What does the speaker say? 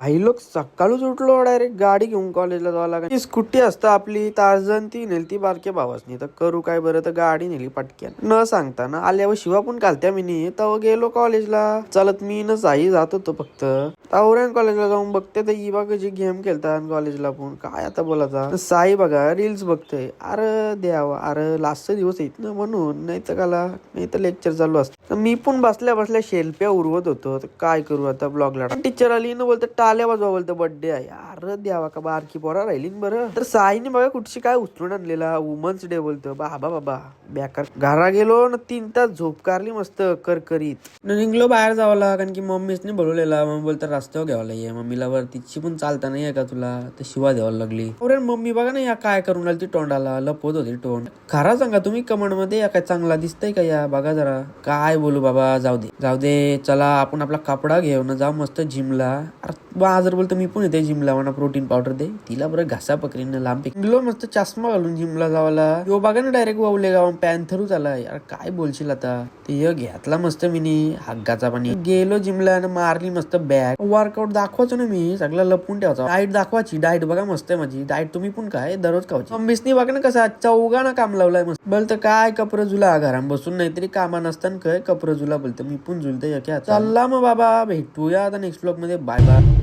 काही लोक सकाळीच उठलो डायरेक्ट गाडी घेऊन कॉलेजला जावं लागेल. स्कूटी असतं आपली तारजण ती नेली ती बारके भावासनी तर करू काय बरं तर गाडी नेली पटक्यान न सांगता ना आल्यावर शिवा पण घालत्या मी तेव्हा गेलो कॉलेजला चालत मी न साई जात होतो फक्त तावऱ्यान कॉलेजला जाऊन बघते तर ही बघा जी गेम खेळतात कॉलेजला पण काय आता बोलायचा साई बघा रील्स बघतोय. अरे द्यावा अरे लास्टचा दिवस येत ना म्हणून नाही तर काला नाही तर लेक्चर चालू असतं. मी पण बसल्या बसल्या शेल्प्या उरवत होतो तर काय करू आता ब्लॉगला टीचर आली ना बोलतो टाल्या वाजवा बोलतो बर्थडे आहे. अरे द्यावा का बारकी पोरा राहिली बरं तर साईने बघा कुठची काय उचलून आणलेला वुमन्स डे बोलतो बाबा बाबा बेकार घरा गेलो ना 3 तास झोप काढली मस्त करकरीत निघलो बाहेर जावला कारण की मम्मीसने बोलवलेला. मग बोलतो रस्त्यावर घ्यावला ये मम्मीला वर तिची पण चालता नाही आहे का तुला तर शिवा द्यावा लागली. अरे मम्मी बघा ना या काय करून आली ती तोंडाला लपवत होती तोंड. खरा सांगा तुम्ही कमेंट मध्ये या काय चांगला दिसतंय का या बघा जरा काय बोलू बाबा जाऊ दे चला आपण आपला कपडा घेऊन जाऊ मस्त जिमला. बाजार बोलतो मी पण येते जिमला म्हणा प्रोटीन पावडर दे तिला बरं घासा पकडीन लांब गेलो मस्त चष्मा घालून जिमला जावाला यो बघा ना डायरेक्ट वावले गाव पॅन्थरूच आला यार काय बोलशील आता ते घेतला मस्त मी हग्गाचा पाणी गेलो जिमला आणि मारली मस्त बॅग वर्कआउट दाखवायचो ना मी सगळं लपून ठेवायचा डाएट दाखवायची डाएट बघा मस्त आहे माझी डाएट तुम्ही पण काय दररोज खावायची. मम्मीसनी बघा ना कसं चौघा ना काम लावलाय मस्त बोलतं काय कपडे जुला घरात बसून नाहीतरी कामा नसताना काय कपडे जुला बोलतं मी पण जुलते चालला मग बाबा भेटूया आता नेक्स्ट ब्लॉग मध्ये बाय बाय.